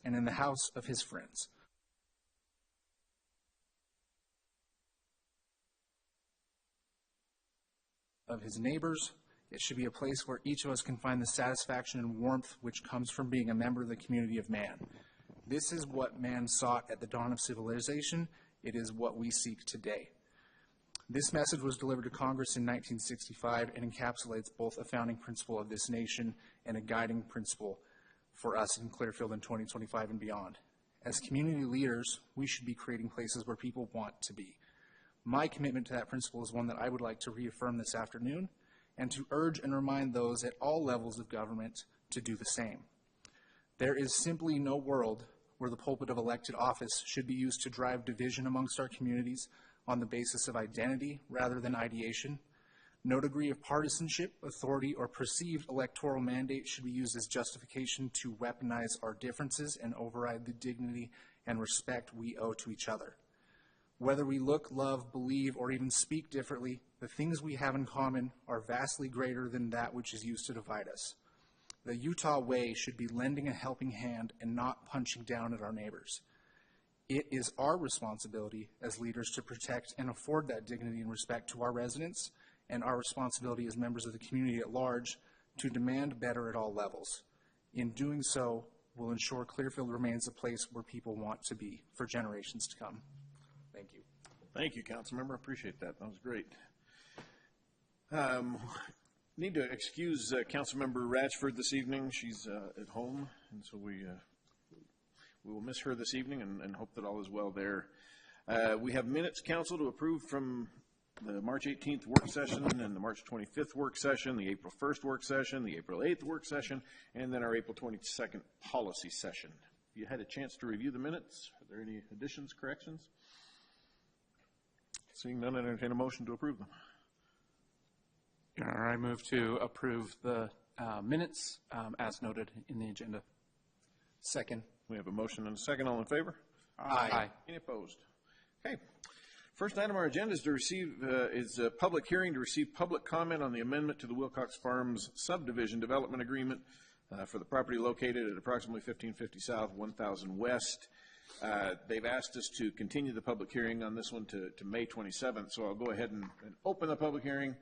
and in the house of his friends. Of his neighbors, it should be a place where each of us can find the satisfaction and warmth which comes from being a member of the community of man. This is what man sought at the dawn of civilization. It is what we seek today. This message was delivered to Congress in 1965 and encapsulates both a founding principle of this nation and a guiding principle for us in Clearfield in 2025 and beyond. As community leaders, we should be creating places where people want to be. My commitment to that principle is one that I would like to reaffirm this afternoon and to urge and remind those at all levels of government to do the same. There is simply no world where the pulpit of elected office should be used to drive division amongst our communities on the basis of identity rather than ideation. No degree of partisanship, authority, or perceived electoral mandate should be used as justification to weaponize our differences and override the dignity and respect we owe to each other. Whether we look, love, believe, or even speak differently, the things we have in common are vastly greater than that which is used to divide us. The Utah way should be lending a helping hand and not punching down at our neighbors. It is our responsibility as leaders to protect and afford that dignity and respect to our residents, and our responsibility as members of the community at large to demand better at all levels. In doing so, we'll ensure Clearfield remains a place where people want to be for generations to come. Thank you. Thank you, Councilmember. I appreciate that. That was great. Need to excuse Councilmember Ratchford this evening. She's at home, and so we will miss her this evening and hope that all is well there. We have minutes, Council, to approve from the March 18th work session and the March 25th work session, the April 1st work session, the April 8th work session, and then our April 22nd policy session. You had a chance to review the minutes. Are there any additions, corrections? Seeing none, I entertain a motion to approve them. Your Honor, I move to approve the minutes as noted in the agenda. Second. We have a motion and a second. All in favor? Aye. Any opposed? Okay. First item on our agenda is to receive a public hearing to receive public comment on the amendment to the Wilcox Farms subdivision development agreement for the property located at approximately 1550 South, 1000 West. They've asked us to continue the public hearing on this one to May 27th, so I'll go ahead and open the public hearing,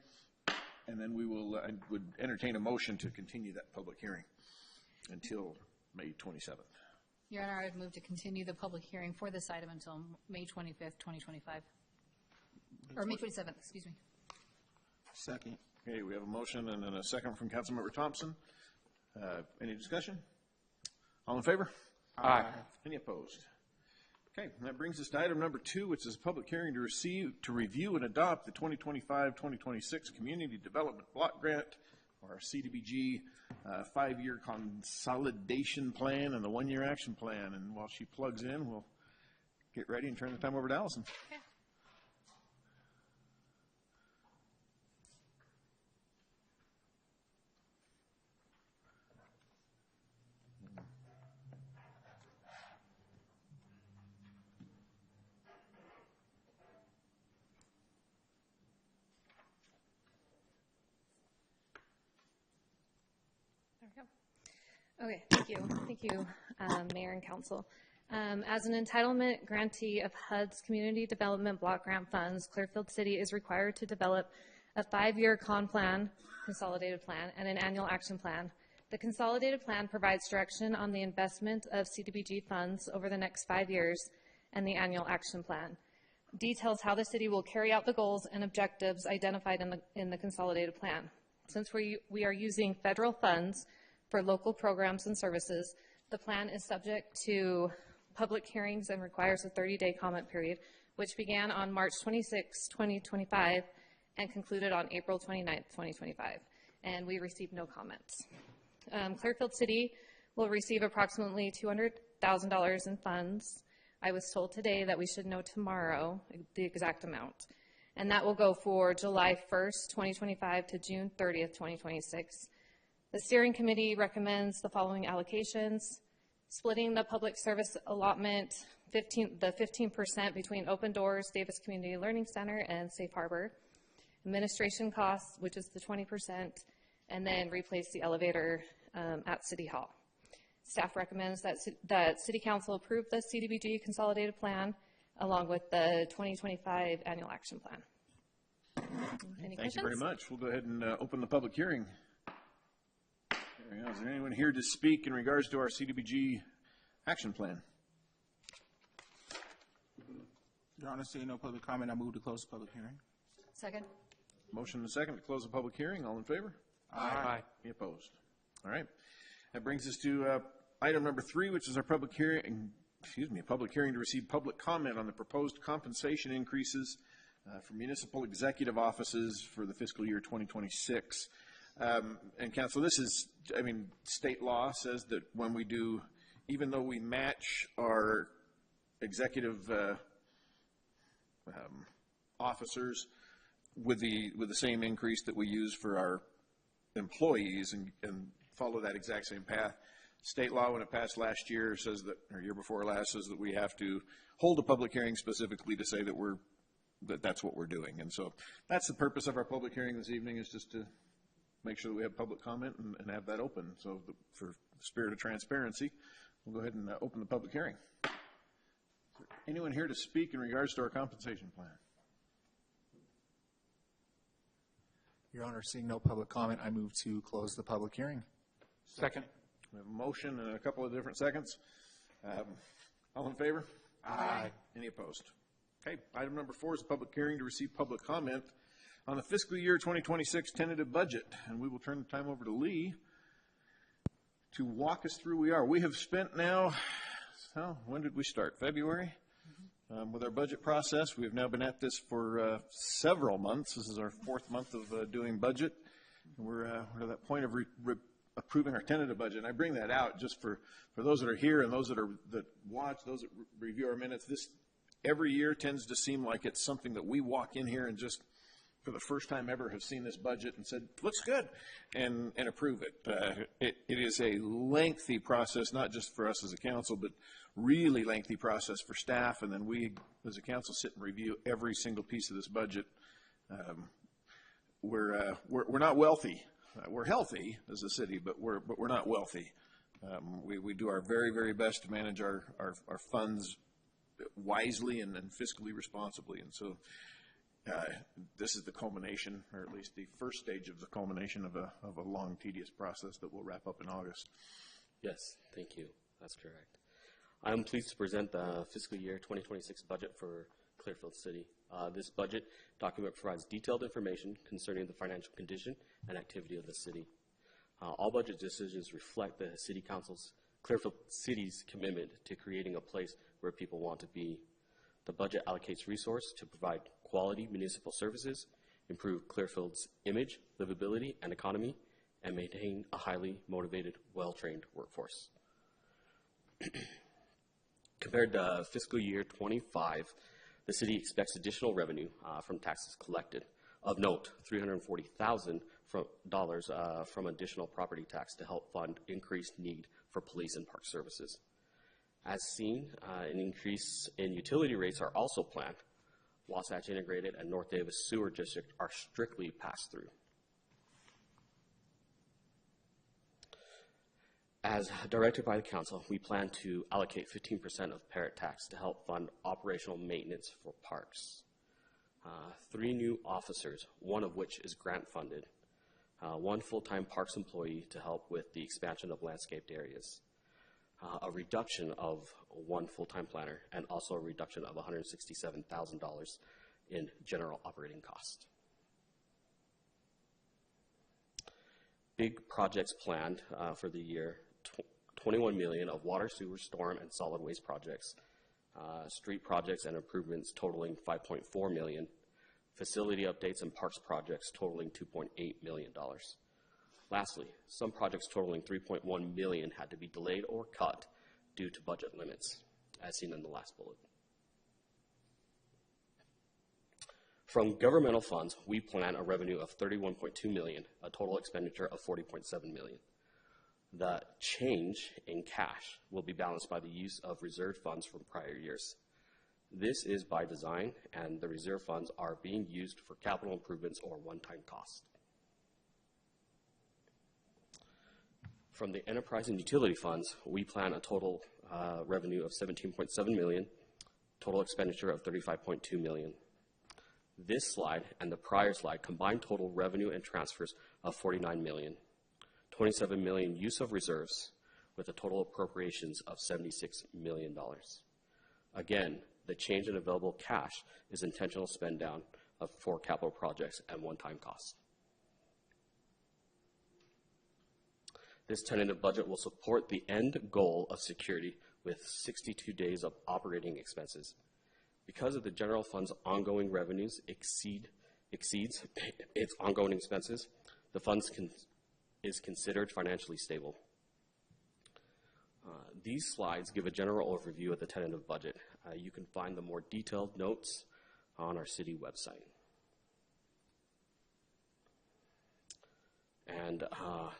and then we will I would entertain a motion to continue that public hearing until May 27th. Your Honor, I would move to continue the public hearing for this item until May 25th, 2025. Or May 27th, excuse me. Second. Okay, we have a motion and then a second from Councilmember Thompson. Any discussion? All in favor? Aye. Any opposed? Okay, and that brings us to item number 2, which is a public hearing to review and adopt the 2025-2026 Community Development Block Grant, or CDBG, 5-year consolidation plan and the 1-year action plan. And while she plugs in, we'll get ready and turn the time over to Allison. Okay. Okay, thank you. Thank you, Mayor and Council. As an entitlement grantee of HUD's Community Development Block Grant Funds, Clearfield City is required to develop a 5-year consolidated plan, and an annual action plan. The consolidated plan provides direction on the investment of CDBG funds over the next 5 years, and the annual action plan details how the city will carry out the goals and objectives identified in the consolidated plan. Since we are using federal funds for local programs and services, the plan is subject to public hearings and requires a 30-day comment period, which began on March 26, 2025 and concluded on April 29, 2025, and we received no comments. Clearfield City will receive approximately $200,000 in funds. I was told today that we should know tomorrow the exact amount, and that will go for July 1st, 2025 to June 30th, 2026. The steering committee recommends the following allocations: splitting the public service allotment, the 15% between Open Doors, Davis Community Learning Center, and Safe Harbor. Administration costs, which is the 20%, and then replace the elevator at City Hall. Staff recommends that City Council approve the CDBG Consolidated Plan along with the 2025 Annual Action Plan. Any questions? Thank you very much. We'll go ahead and open the public hearing. There we go. Is there anyone here to speak in regards to our CDBG action plan? Your Honor, seeing no public comment, I move to close the public hearing. Second? Motion and a second to close the public hearing. All in favor? Aye. Any opposed? All right. That brings us to item number 3, which is our public hearing to receive public comment on the proposed compensation increases for municipal executive offices for the fiscal year 2026. And council, this is, state law says that when we do, even though we match our executive officers with the same increase that we use for our employees and follow that exact same path. State law, when it passed last year, says that, or year before last, says that we have to hold a public hearing specifically to say that that's what we're doing. And so that's the purpose of our public hearing this evening, is just to make sure that we have public comment and have that open. So for the spirit of transparency, we'll go ahead and open the public hearing. Is there anyone here to speak in regards to our compensation plan? Your Honor, seeing no public comment, I move to close the public hearing. Second. We have a motion and a couple of different seconds. All in favor? Aye. Any opposed? Okay, item number 4 is a public hearing to receive public comment on the fiscal year 2026 tentative budget. And we will turn the time over to Lee to walk us through we have spent now, when did we start? February? With our budget process. We have now been at this for several months. This is our 4th month of doing budget. And we're at that point of approving our tentative budget. And I bring that out just for those that are here and those that watch, those that review our minutes. This every year tends to seem like it's something that we walk in here and just for the first time ever have seen this budget and said, looks good, and approve it. It is a lengthy process, not just for us as a council, but really lengthy process for staff. And then we, as a council, sit and review every single piece of this budget. We're not wealthy. We're healthy as a city, but we're not wealthy. We do our very, very best to manage our funds wisely and fiscally responsibly. And so this is the culmination, or at least the first stage of the culmination of a long, tedious process that will wrap up in August. Yes, thank you. That's correct. I'm pleased to present the fiscal year 2026 budget for Clearfield City. This budget document provides detailed information concerning the financial condition and activity of the city. All budget decisions reflect the City Council's, Clearfield City's commitment to creating a place where people want to be. The budget allocates resources to provide quality municipal services, improve Clearfield's image, livability, and economy, and maintain a highly motivated, well-trained workforce. Compared to fiscal year 25, the city expects additional revenue from taxes collected. Of note, $340,000 from additional property tax to help fund increased need for police and park services. As seen, an increase in utility rates are also planned. Wasatch Integrated and North Davis Sewer District are strictly pass-through. As directed by the council, we plan to allocate 15% of parrot tax to help fund operational maintenance for parks. 3 new officers, one of which is grant funded, 1 full-time parks employee to help with the expansion of landscaped areas, a reduction of 1 full-time planner, and also a reduction of $167,000 in general operating cost. Big projects planned for the year: $21 million of water, sewer, storm, and solid waste projects, street projects and improvements totaling $5.4 million, facility updates and parks projects totaling $2.8 million. Lastly, some projects totaling $3.1 million had to be delayed or cut due to budget limits, as seen in the last bullet. From governmental funds, we plan a revenue of $31.2 million, a total expenditure of $40.7 million. The change in cash will be balanced by the use of reserved funds from prior years. This is by design, and the reserve funds are being used for capital improvements or one-time costs. From the enterprise and utility funds, we plan a total revenue of $17.7 million, total expenditure of $35.2 million. This slide and the prior slide combined total revenue and transfers of $49 million, $27 million use of reserves, with a total appropriations of $76 million. Again, the change in available cash is intentional spend down for capital projects and one-time costs. This tentative budget will support the end goal of security with 62 days of operating expenses. Because of the general fund's ongoing revenues exceeds its ongoing expenses, the fund is considered financially stable. These slides give a general overview of the tentative budget. You can find the more detailed notes on our city website. And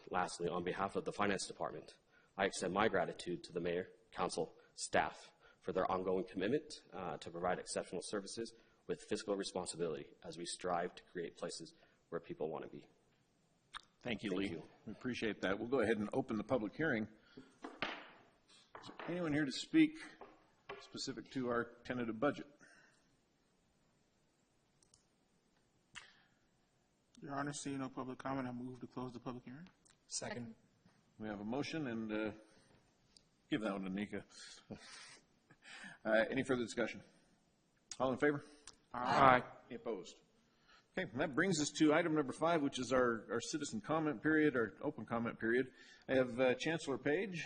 lastly, on behalf of the Finance Department, I extend my gratitude to the Mayor, Council, staff for their ongoing commitment to provide exceptional services with fiscal responsibility as we strive to create places where people want to be. Thank you, Lee. We appreciate that. We'll go ahead and open the public hearing. Is there anyone here to speak specific to our tentative budget? Your Honor, seeing no public comment, I move to close the public hearing. Second. We have a motion, and give that one to Nika. Any further discussion? All in favor? Aye. Any opposed? Okay, and that brings us to item number 5, which is our citizen comment period, our open comment period. I have Chancellor Page.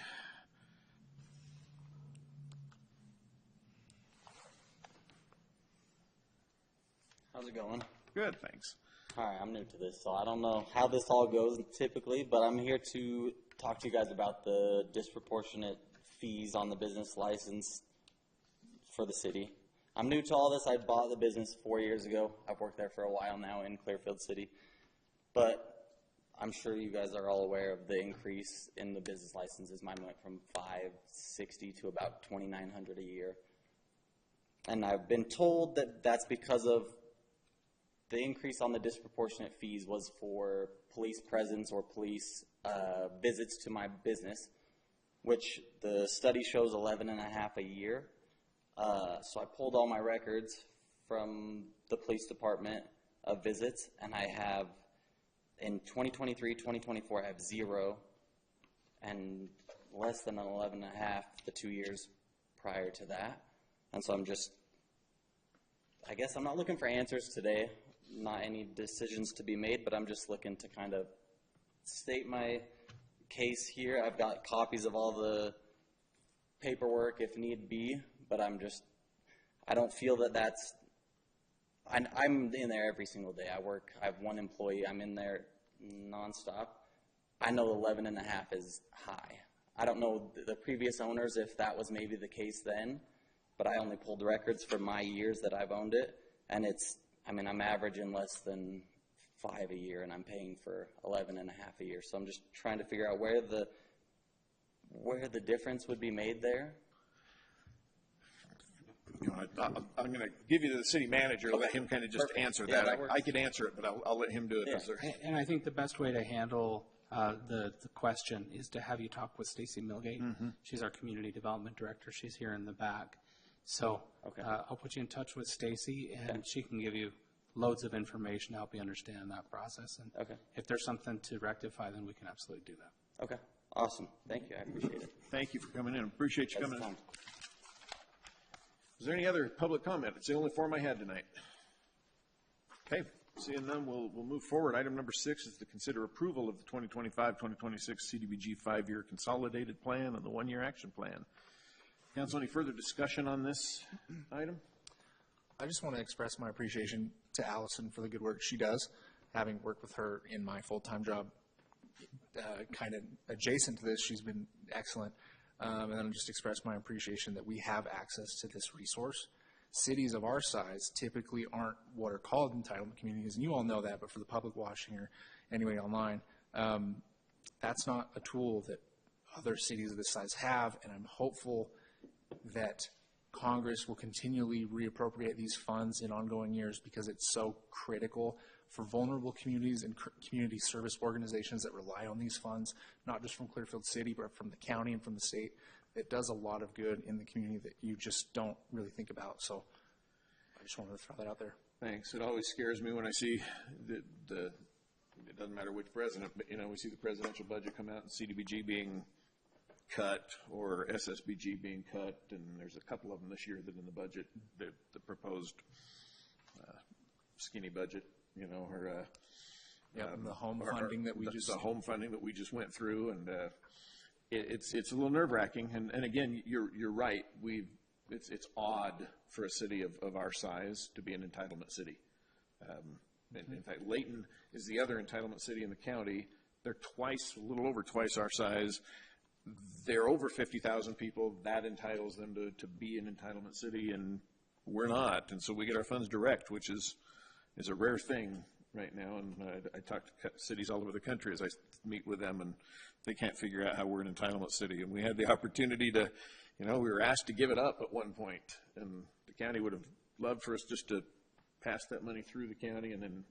How's it going? Good, thanks. All right, I'm new to this, so I don't know how this all goes typically, but I'm here to talk to you guys about the disproportionate fees on the business license for the city. I'm new to all this. I bought the business 4 years ago. I've worked there for a while now in Clearfield City, but I'm sure you guys are all aware of the increase in the business licenses. Mine went from $560 to about $2,900 a year, and I've been told that that's because of the increase on the disproportionate fees was for police presence or police visits to my business, which the study shows 11.5 a year. So I pulled all my records from the police department of visits, and I have, in 2023, 2024, I have 0, and less than 11.5 the 2 years prior to that. And so I guess I'm not looking for answers today. Not any decisions to be made, but I'm just looking to kind of state my case here. I've got copies of all the paperwork if need be, but I don't feel that's, I'm in there every single day. I have one employee, I'm in there nonstop. I know 11.5 is high. I don't know the previous owners if that was maybe the case then, but I only pulled records for my years that I've owned it, and I'm averaging less than 5 a year, and I'm paying for 11.5 a year. So I'm just trying to figure out where the difference would be made there. You know, I'm going to give you to the city manager and let him kind of just answer that. I could answer it, but I'll let him do it. Yeah. And I think the best way to handle the question is to have you talk with Stacy Milgate. Mm-hmm. She's our community development director. She's here in the back. So okay. I'll put you in touch with Stacy, and she can give you loads of information to help you understand that process. And if there's something to rectify, then we can absolutely do that. Okay. Awesome. Thank you. I appreciate it. Thank you for coming in. Appreciate you coming in. Is there any other public comment? It's the only form I had tonight. Okay. Seeing none, we'll move forward. Item number 6 is to consider approval of the 2025-2026 CDBG 5-year consolidated plan and the 1-year action plan. Council, any further discussion on this item? I just want to express my appreciation to Allison for the good work she does. Having worked with her in my full-time job, kind of adjacent to this, she's been excellent. And then just express my appreciation that we have access to this resource. Cities of our size typically aren't what are called entitlement communities, and you all know that, but for the public watching or anyway online, that's not a tool that other cities of this size have, and I'm hopeful that Congress will continually reappropriate these funds in ongoing years because it's so critical for vulnerable communities and community service organizations that rely on these funds, not just from Clearfield City, but from the county and from the state. It does a lot of good in the community that you just don't really think about. So I just wanted to throw that out there. Thanks. It always scares me when I see it doesn't matter which president, but, we see the presidential budget come out and CDBG being cut or SSBG being cut, and there's a couple of them this year that in the budget, the proposed skinny budget, or the home funding that we just... The home funding that we just went through, and it's a little nerve-wracking. And again, you're right. It's odd for a city of our size to be an entitlement city. In fact, Layton is the other entitlement city in the county. They're a little over twice our size. They're over 50,000 people. That entitles them to be an entitlement city, and we're not. And so we get our funds direct, which is a rare thing right now. And I talk to cities all over the country as I meet with them, and they can't figure out how we're an entitlement city. And we had the opportunity to, we were asked to give it up at one point, and the county would have loved for us just to pass that money through the county, and then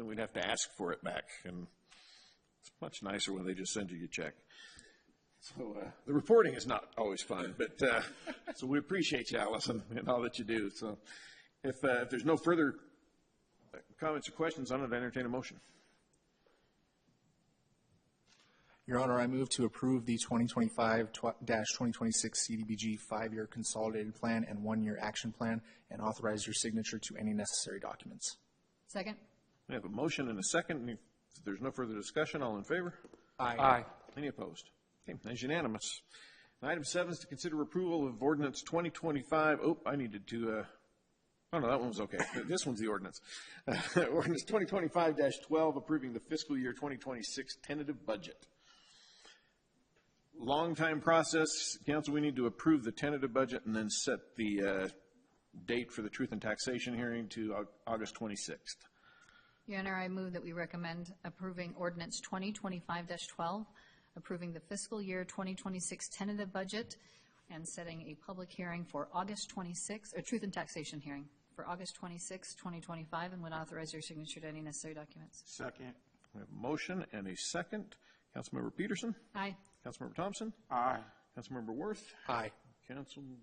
we'd have to ask for it back. And it's much nicer when they just send you your check. So the reporting is not always fun, but so we appreciate you, Allison, and all that you do. So if there's no further comments or questions on it, I entertain a motion. Your Honor, I move to approve the 2025-2026 CDBG 5-year consolidated plan and 1-year action plan and authorize your signature to any necessary documents. Second? We have a motion and a second. If there's no further discussion, all in favor? Aye. Any opposed? Okay, that's unanimous. Item 7 is to consider approval of ordinance 2025. Oh, I needed to, oh no, that one was okay. This one's the ordinance. Ordinance 2025-12 approving the fiscal year 2026 tentative budget. Long time process. Council, we need to approve the tentative budget and then set the date for the truth and taxation hearing to August 26th. Your Honor, I move that we recommend approving ordinance 2025-12, approving the fiscal year 2026 tentative budget and setting a public hearing for August 26th, or truth and taxation hearing for August 26th, 2025, and would authorize your signature to any necessary documents. Second. We have a motion and a second. Councilmember Peterson? Aye. Councilmember Thompson? Aye. Councilmember Worth? Aye. Councilmember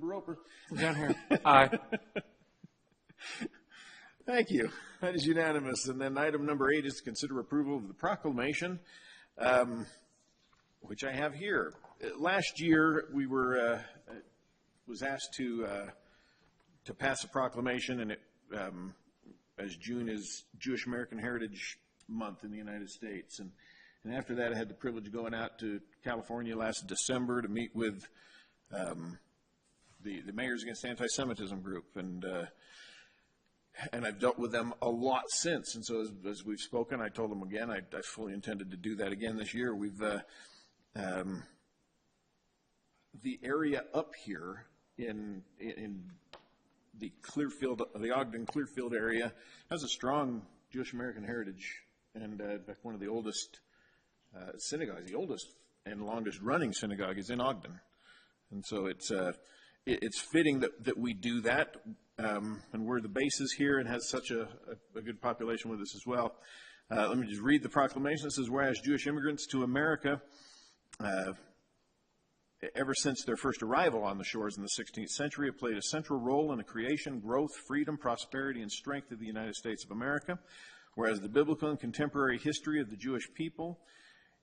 Roper? Down here. Aye. Thank you. That is unanimous. And then item number 8 is to consider approval of the proclamation, which I have here. Last year, we was asked to pass a proclamation, and as June is Jewish American Heritage Month in the United States, and after that, I had the privilege of going out to California last December to meet with the Mayors Against Anti-Semitism group, and I've dealt with them a lot since. And so as we've spoken, I told them again, I fully intended to do that again this year. We've the area up here in the Clearfield, the Ogden Clearfield area, has a strong Jewish American heritage, and in fact, one of the oldest synagogues, the oldest and longest running synagogue, is in Ogden. And so it's fitting that we do that, and we're the bases here and has such a good population with us as well. Let me just read the proclamation. It says, whereas Jewish immigrants to America, ever since their first arrival on the shores in the 16th century, have played a central role in the creation, growth, freedom, prosperity, and strength of the United States of America. Whereas the biblical and contemporary history of the Jewish people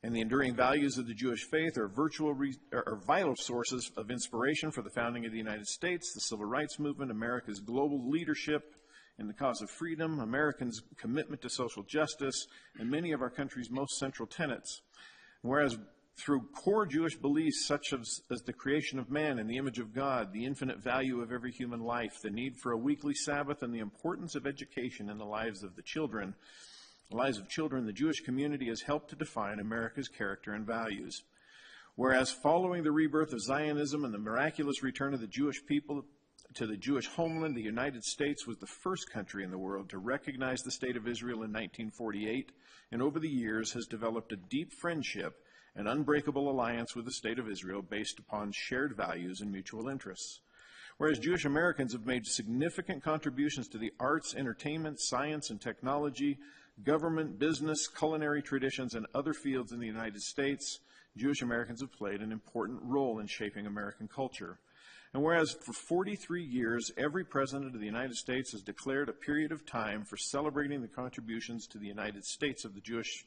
and the enduring values of the Jewish faith are vital sources of inspiration for the founding of the United States, the Civil Rights Movement, America's global leadership in the cause of freedom, Americans' commitment to social justice, and many of our country's most central tenets. Whereas through core Jewish beliefs such as the creation of man in the image of God, the infinite value of every human life, the need for a weekly Sabbath, and the importance of education in the lives of children, the Jewish community has helped to define America's character and values. Whereas following the rebirth of Zionism and the miraculous return of the Jewish people to the Jewish homeland, the United States was the first country in the world to recognize the State of Israel in 1948, and over the years has developed a deep friendship an unbreakable alliance with the State of Israel based upon shared values and mutual interests. Whereas Jewish Americans have made significant contributions to the arts, entertainment, science, and technology, government, business, culinary traditions, and other fields in the United States, Jewish Americans have played an important role in shaping American culture. And whereas for 43 years, every president of the United States has declared a period of time for celebrating the contributions to the United States of the Jewish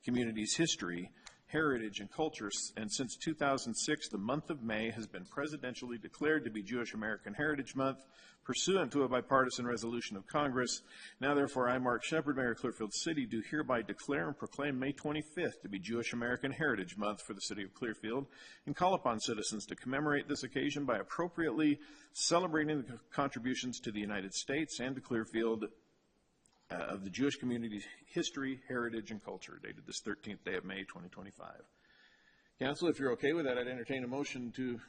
community's history, heritage, and culture, and since 2006, the month of May has been presidentially declared to be Jewish American Heritage Month, pursuant to a bipartisan resolution of Congress. Now, therefore, I, Mark Shepard, Mayor of Clearfield City, do hereby declare and proclaim May 25th to be Jewish American Heritage Month for the city of Clearfield, and call upon citizens to commemorate this occasion by appropriately celebrating the contributions to the United States and to Clearfield of the Jewish community's history, heritage, and culture, dated this 13th day of May, 2025. Council, if you're okay with that, I'd entertain a motion to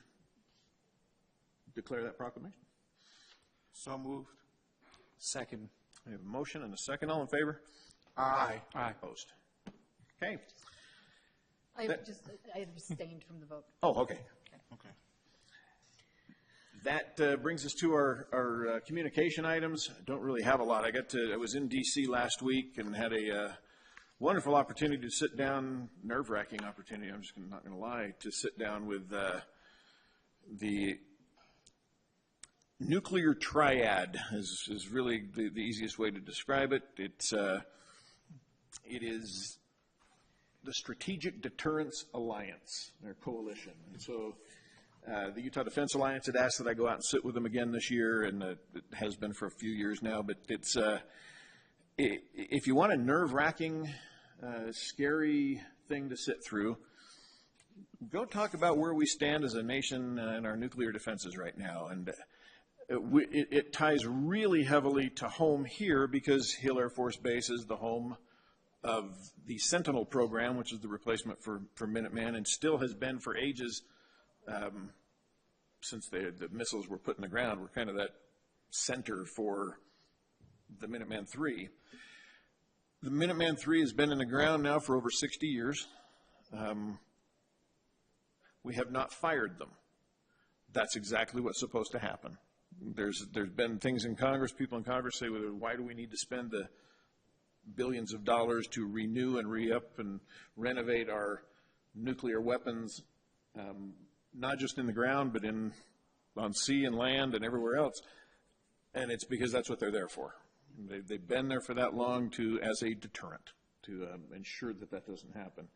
declare that proclamation. So moved. Second. We have a motion and a second. All in favor? Aye. Aye. Opposed? Okay. I abstained from the vote. Oh, okay. Okay. That brings us to our communication items. I don't really have a lot. I was in D.C. last week and had a wonderful opportunity to sit down, nerve-wracking opportunity, I'm just not going to lie, to sit down with the nuclear triad is really the easiest way to describe it. It is the Strategic Deterrence Alliance, their coalition. And so the Utah Defense Alliance had asked that I go out and sit with them again this year, and it has been for a few years now. But it's if you want a nerve-wracking, scary thing to sit through, go talk about where we stand as a nation in our nuclear defenses right now. And it ties really heavily to home here because Hill Air Force Base is the home of the Sentinel program, which is the replacement for Minuteman, and still has been for ages. Since the missiles were put in the ground, we're kind of that center for the Minuteman III. The Minuteman III has been in the ground now for over 60 years. We have not fired them. That's exactly what's supposed to happen. There's been things in Congress, people in Congress say, well, why do we need to spend the billions of dollars to renew and re-up and renovate our nuclear weapons, not just in the ground, but on sea and land and everywhere else. And it's because that's what they're there for. They've been there for that long as a deterrent, to ensure that doesn't happen.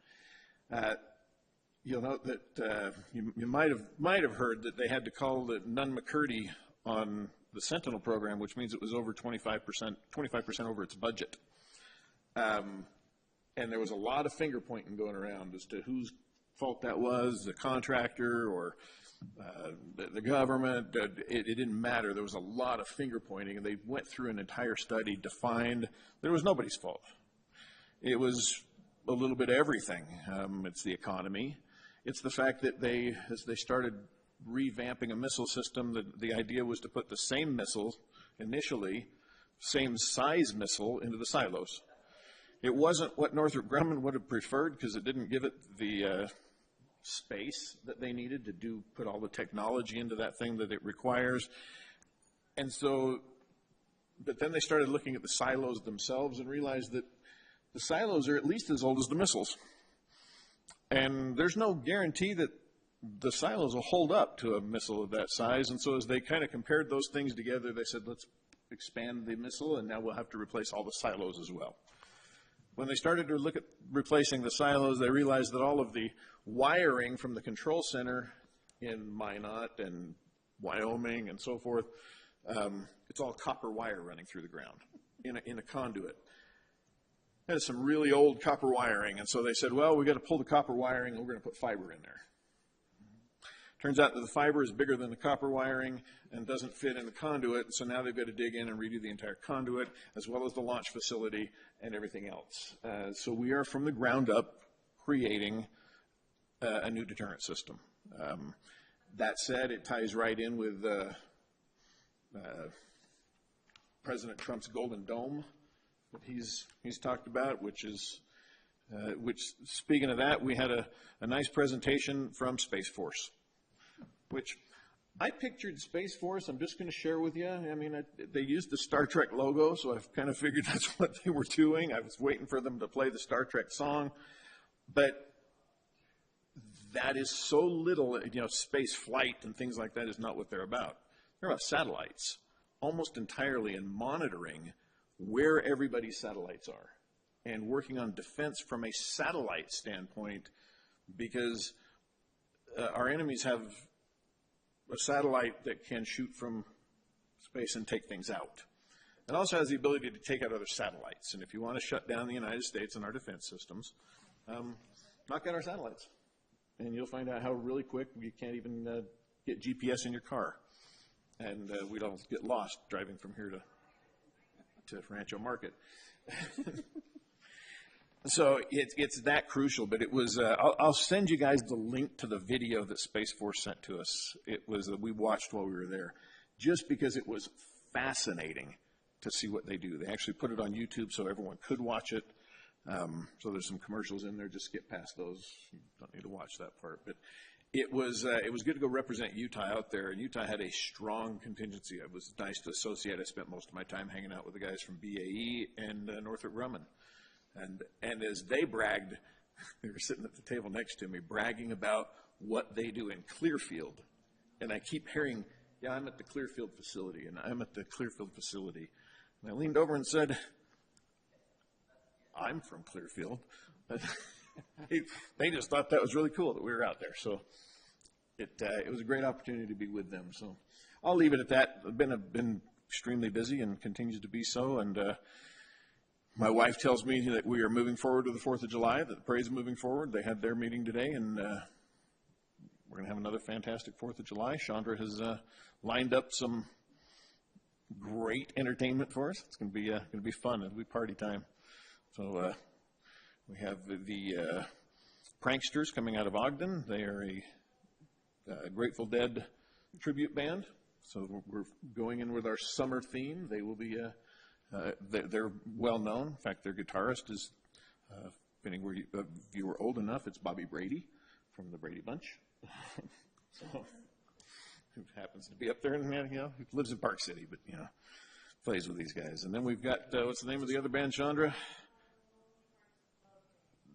You'll note that you might have heard that they had to call the Nunn-McCurdy on the Sentinel program, which means it was over 25% over its budget. And there was a lot of finger pointing going around as to whose fault that was, the contractor or the government. It didn't matter. There was a lot of finger pointing, and they went through an entire study, defined there was nobody's fault. It was a little bit of everything. It's the economy. It's the fact that as they started revamping a missile system, the idea was to put the same missile initially, same size missile, into the silos. It wasn't what Northrop Grumman would have preferred because it didn't give it the space that they needed to put all the technology into that thing that it requires. And so, but then they started looking at the silos themselves and realized that the silos are at least as old as the missiles. And there's no guarantee that the silos will hold up to a missile of that size. And so as they kind of compared those things together, they said, let's expand the missile, and now we'll have to replace all the silos as well. When they started to look at replacing the silos, they realized that all of the wiring from the control center in Minot and Wyoming and so forth, it's all copper wire running through the ground in a conduit. That is some really old copper wiring, and so they said, well, we've got to pull the copper wiring and we're going to put fiber in there. Turns out that the fiber is bigger than the copper wiring and doesn't fit in the conduit, so now they've got to dig in and redo the entire conduit, as well as the launch facility and everything else. So we are, from the ground up, creating a new deterrent system. That said, it ties right in with President Trump's Golden Dome that he's talked about, which speaking of that, we had a nice presentation from Space Force, which I pictured Space Force. I'm just going to share with you. I mean, they used the Star Trek logo, so I've kind of figured that's what they were doing. I was waiting for them to play the Star Trek song. But that is so little, space flight and things like that is not what they're about. They're about satellites, almost entirely, and monitoring where everybody's satellites are and working on defense from a satellite standpoint, because our enemies have a satellite that can shoot from space and take things out. It also has the ability to take out other satellites. And if you want to shut down the United States and our defense systems, knock out our satellites. And you'll find out how really quick you can't even get GPS in your car. And we don't get lost driving from here to Rancho Market. So it's that crucial, but it was, I'll send you guys the link to the video that Space Force sent to us. It was that we watched while we were there, just because it was fascinating to see what they do. They actually put it on YouTube so everyone could watch it. So there's some commercials in there, just skip past those. You don't need to watch that part. But it was good to go represent Utah out there, and Utah had a strong contingency. It was nice to associate. I spent most of my time hanging out with the guys from BAE and Northrop Grumman. And as they bragged, they were sitting at the table next to me, bragging about what they do in Clearfield. And I keep hearing, yeah, I'm at the Clearfield facility, and I'm at the Clearfield facility. And I leaned over and said, I'm from Clearfield. They just thought that was really cool that we were out there. So it was a great opportunity to be with them. So I'll leave it at that. I've been extremely busy and continues to be so. And my wife tells me that we are moving forward to the 4th of July, that the parade's moving forward. They had their meeting today, and we're going to have another fantastic 4th of July. Chandra has lined up some great entertainment for us. It's going to be fun. It'll be party time. So we have the Pranksters coming out of Ogden. They are a Grateful Dead tribute band. So we're going in with our summer theme. They will be they're well known. In fact, their guitarist is, if you were old enough, it's Bobby Brady from the Brady Bunch. So who happens to be up there, and he lives in Park City, but plays with these guys. And then we've got what's the name of the other band, Chandra?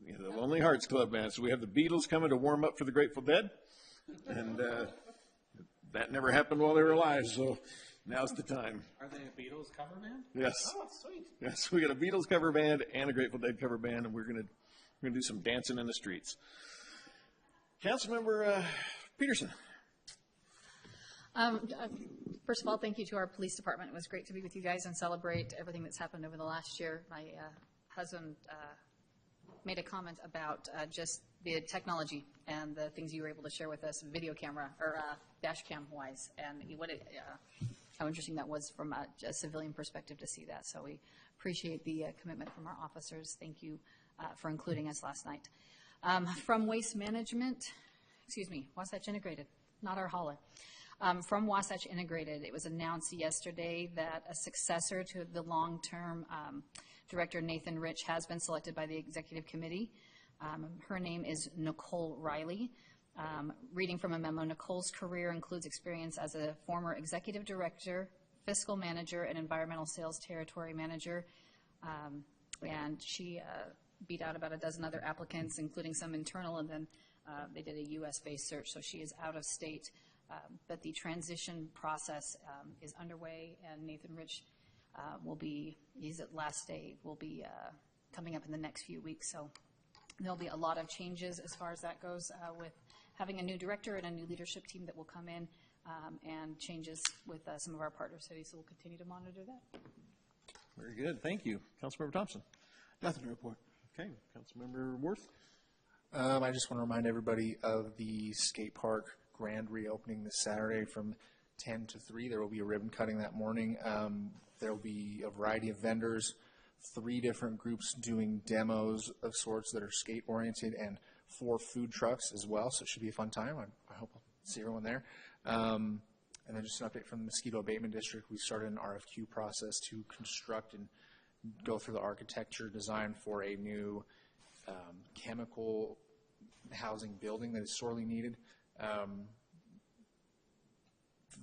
The Lonely Hearts Club Band. So we have the Beatles coming to warm up for the Grateful Dead, and that never happened while they were alive. So now's the time. Are they a Beatles cover band? Yes. Oh, sweet. Yes, we got a Beatles cover band and a Grateful Dead cover band, and we're gonna do some dancing in the streets. Councilmember Peterson. First of all, thank you to our police department. It was great to be with you guys and celebrate everything that's happened over the last year. My husband made a comment about just the technology and the things you were able to share with us, video camera or dash cam wise, and how interesting that was from a civilian perspective to see that. So we appreciate the commitment from our officers. Thank you for including us last night. From Waste Management, Wasatch Integrated, not our hauler. From Wasatch Integrated, it was announced yesterday that a successor to the long-term Director Nathan Rich has been selected by the Executive Committee. Her name is Nicole Riley. Reading from a memo, Nicole's career includes experience as a former Executive Director, Fiscal Manager, and Environmental Sales Territory Manager. And she beat out about a dozen other applicants, including some internal, and then they did a U.S.-based search, so she is out of state. But the transition process is underway, and Nathan Rich he's at last day, will be coming up in the next few weeks. So there'll be a lot of changes as far as that goes with having a new director and a new leadership team that will come in and changes with some of our partner cities. So we'll continue to monitor that. Very good. Thank you. Councilmember Thompson. Nothing to report. Okay. Councilmember Worth. I just want to remind everybody of the skate park grand reopening this Saturday from 10 to 3. There will be a ribbon cutting that morning. There will be a variety of vendors, 3 different groups doing demos of sorts that are skate-oriented, and 4 food trucks as well, so it should be a fun time. I hope I'll see everyone there. And then just an update from the Mosquito Abatement District. We started an RFQ process to construct and go through the architecture design for a new chemical housing building that is sorely needed.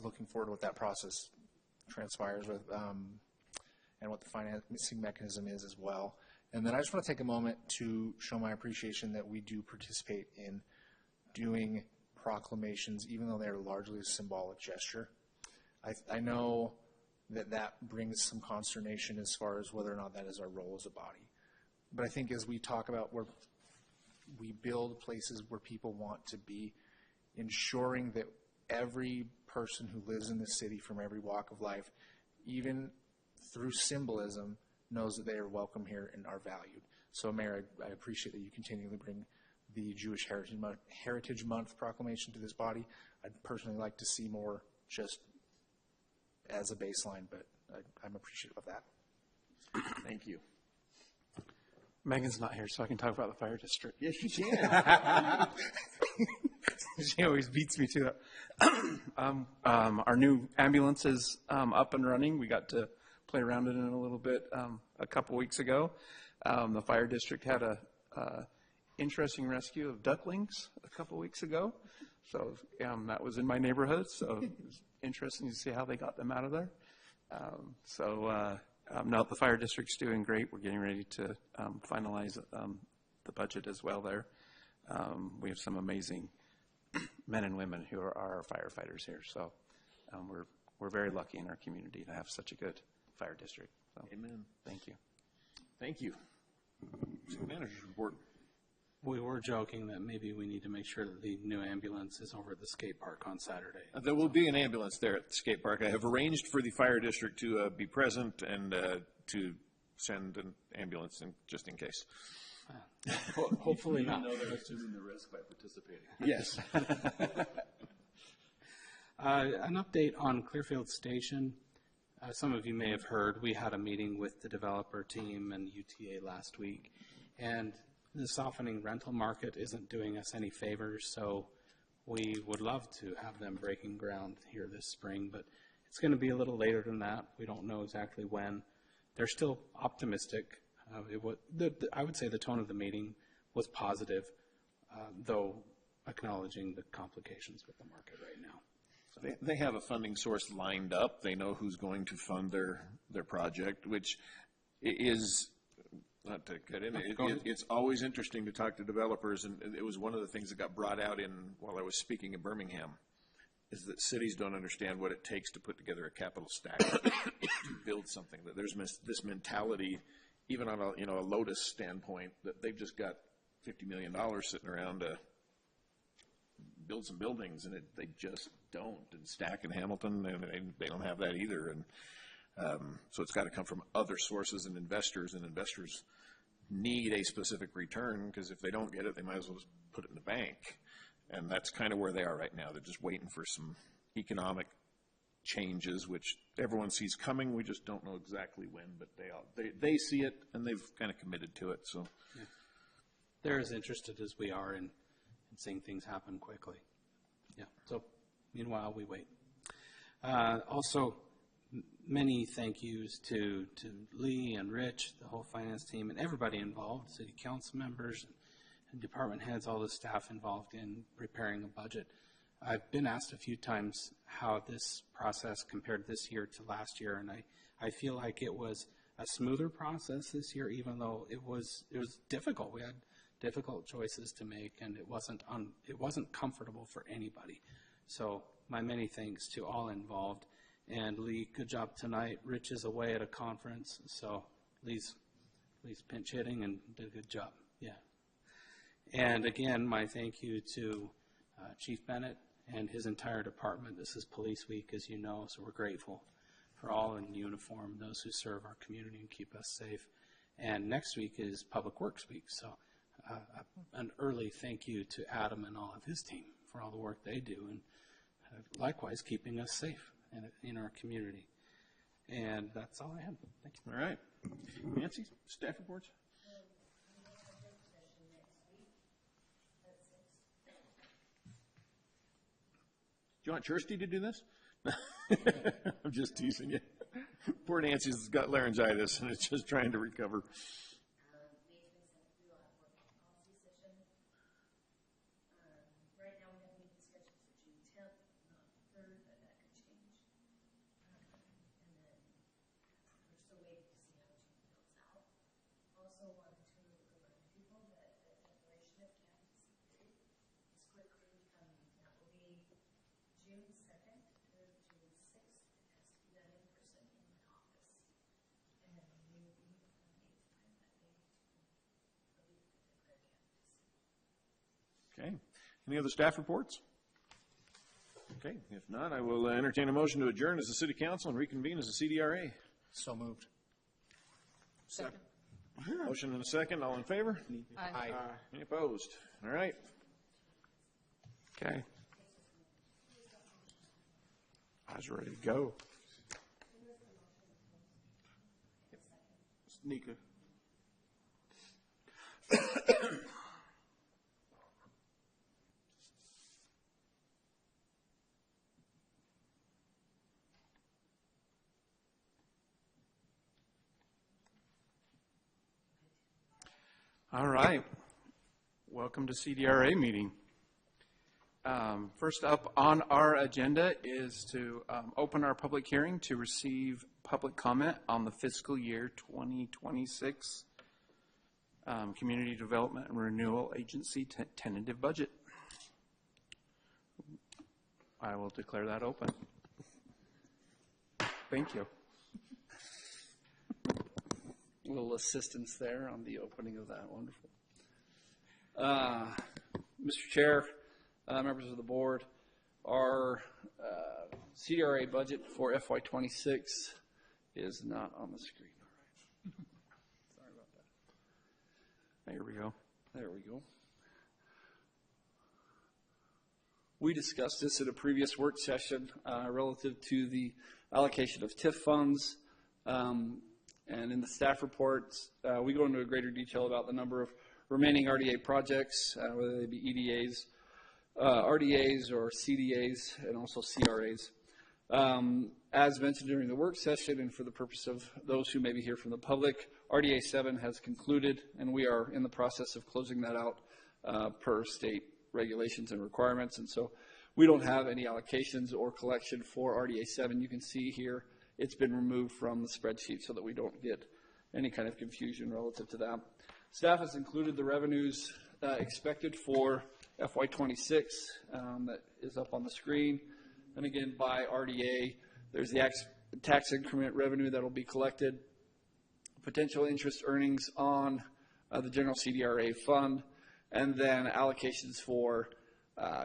looking forward to what that process transpires with, and what the financing mechanism is as well. And then I just want to take a moment to show my appreciation that we do participate in doing proclamations, even though they're largely a symbolic gesture. I know that brings some consternation as far as whether or not that is our role as a body. But I think as we talk about where we build places where people want to be, ensuring that every person who lives in the city from every walk of life, even through symbolism, knows that they are welcome here and are valued. So, Mayor, I appreciate that you continually bring the Jewish Heritage Month proclamation to this body. I'd personally like to see more just as a baseline, but I'm appreciative of that. Thank you. Megan's not here, so I can talk about the fire district. Yes, you can. She always beats me to that. Our new ambulance is up and running. We got to play around in it a little bit a couple weeks ago. The fire district had a interesting rescue of ducklings a couple weeks ago. So that was in my neighborhood, so it was interesting to see how they got them out of there. Now the fire district's doing great. We're getting ready to finalize the budget as well there. We have some amazing men and women who are our firefighters here. So we're very lucky in our community to have such a good fire district. So, Amen. Thank you. Thank you. City manager's report. We were joking that maybe we need to make sure that the new ambulance is over at the skate park on Saturday. There will be an ambulance there at the skate park. I have arranged for the fire district to be present and to send an ambulance in, just in case. Hopefully not. Know they're assuming the risk by participating. Yes. An update on Clearfield Station. Some of you may have heard we had a meeting with the developer team and UTA last week, and the softening rental market isn't doing us any favors, so we would love to have them breaking ground here this spring, but it's going to be a little later than that. We don't know exactly when. They're still optimistic. I would say the tone of the meeting was positive, though acknowledging the complications with the market right now. So. They have a funding source lined up. They know who's going to fund their project, which is, not to get in it, it's always interesting to talk to developers, and it was one of the things that got brought out while I was speaking in Birmingham, is that cities don't understand what it takes to put together a capital stack to build something. That there's this mentality, even on a Lotus standpoint, that they've just got $50 million sitting around to build some buildings, and they just don't. And Stack and Hamilton, they don't have that either. And so it's got to come from other sources and investors need a specific return, because if they don't get it, they might as well just put it in the bank. And that's kind of where they are right now. They're just waiting for some economic changes, which everyone sees coming. We just don't know exactly when, but they see it, and they've kind of committed to it. So yeah. They're as interested as we are in seeing things happen quickly. Yeah. So meanwhile, we wait. Also, many thank yous to Lee and Rich, the whole finance team, and everybody involved, city council members and department heads, all the staff involved in preparing a budget. I've been asked a few times how this process compared this year to last year, and I feel like it was a smoother process this year, even though it was difficult. We had difficult choices to make, and it wasn't comfortable for anybody. So my many thanks to all involved. And Lee, good job tonight. Rich is away at a conference, so Lee's pinch hitting and did a good job. Yeah. And again, my thank you to Chief Bennett and his entire department. This is Police Week, as you know, so we're grateful for all in uniform, those who serve our community and keep us safe. And next week is Public Works Week, so an early thank you to Adam and all of his team for all the work they do, and likewise keeping us safe in our community. And that's all I have. Thank you. All right. Nancy, staff reports? Do you want Kirsty to do this? I'm just teasing you. Poor Nancy's got laryngitis and is just trying to recover. Right now we have meeting scheduled for June 10th, not 3rd, but that could change. Any other staff reports? Okay, if not, I will entertain a motion to adjourn as the city council and reconvene as the CDRA. So moved. Second. Motion and a second, all in favor? Aye. Any opposed? All right. Okay. I was ready to go. Nika. All right. Welcome to CDRA meeting. First up on our agenda is to open our public hearing to receive public comment on the fiscal year 2026 Community Development and Renewal Agency tentative budget. I will declare that open. Thank you. Little assistance there on the opening of that. Wonderful. Mr. Chair, members of the board, our CDRA budget for FY26 is not on the screen. All right. Sorry about that. There we go. There we go. We discussed this at a previous work session relative to the allocation of TIF funds. And in the staff reports, we go into greater detail about the number of remaining RDA projects, whether they be EDAs, RDAs, or CDAs, and also CRAs. As mentioned during the work session, and for the purpose of those who may be here from the public, RDA 7 has concluded, and we are in the process of closing that out per state regulations and requirements. And so we don't have any allocations or collection for RDA 7. You can see here it's been removed from the spreadsheet so that we don't get any kind of confusion relative to that. Staff has included the revenues expected for FY26 that is up on the screen. And again, by RDA, there's the tax increment revenue that will be collected, potential interest earnings on the general CDRA fund, and then allocations for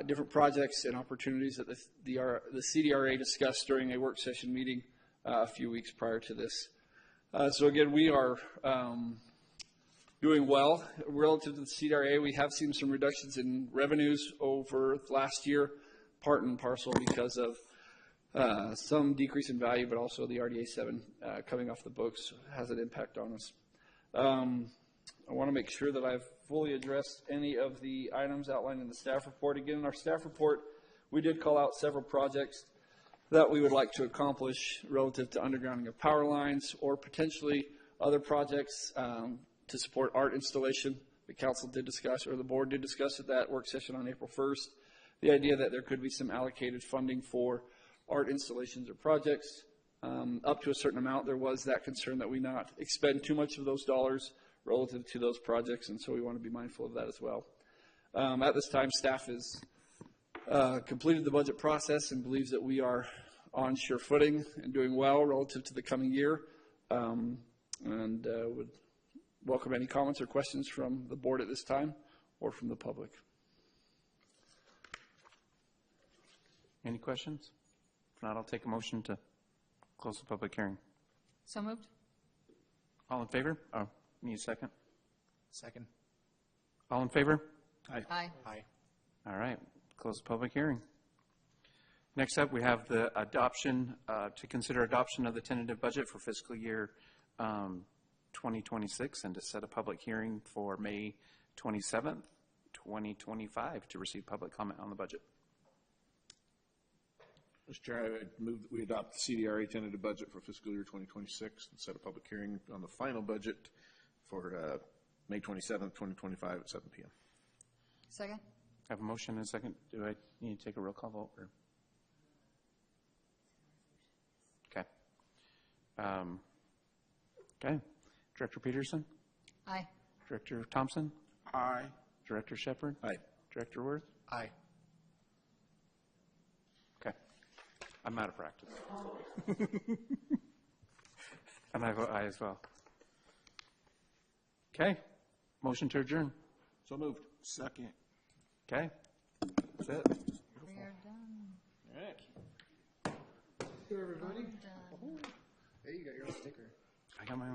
different projects and opportunities that the CDRA discussed during a work session meeting a few weeks prior to this. So again, we are doing well relative to the CDRA. We have seen some reductions in revenues over last year, part and parcel because of some decrease in value, but also the RDA 7 coming off the books has an impact on us. I want to make sure that I've fully addressed any of the items outlined in the staff report. Again, in our staff report, we did call out several projects that we would like to accomplish relative to undergrounding of power lines or potentially other projects to support art installation. The council did discuss, or the board did discuss at that work session on April 1st, the idea that there could be some allocated funding for art installations or projects. Up to a certain amount, there was that concern that we not expend too much of those dollars relative to those projects, and so we want to be mindful of that as well. At this time, staff has completed the budget process and believes that we are on sure footing and doing well relative to the coming year, and would welcome any comments or questions from the board at this time or from the public. Any questions? If not, I'll take a motion to close the public hearing. So moved. All in favor? Oh, need a second? Second. All in favor? Aye. Aye. All right, close the public hearing. Next up, we have the adoption, to consider adoption of the tentative budget for fiscal year 2026 and to set a public hearing for May 27th, 2025 to receive public comment on the budget. Mr. Chair, I move that we adopt the CDRA tentative budget for fiscal year 2026 and set a public hearing on the final budget for May 27th, 2025 at 7 p.m. Second. I have a motion and a second. Do I need to take a roll call vote? Or? Okay. Okay. Director Peterson? Aye. Director Thompson? Aye. Director Shepherd? Aye. Director Worth? Aye. Okay. I'm out of practice. And I vote aye as well. Okay. Motion to adjourn. So moved. Second. Okay. That's it. We are done. All right. Everybody. Done. Hey, you got your own sticker. I got my own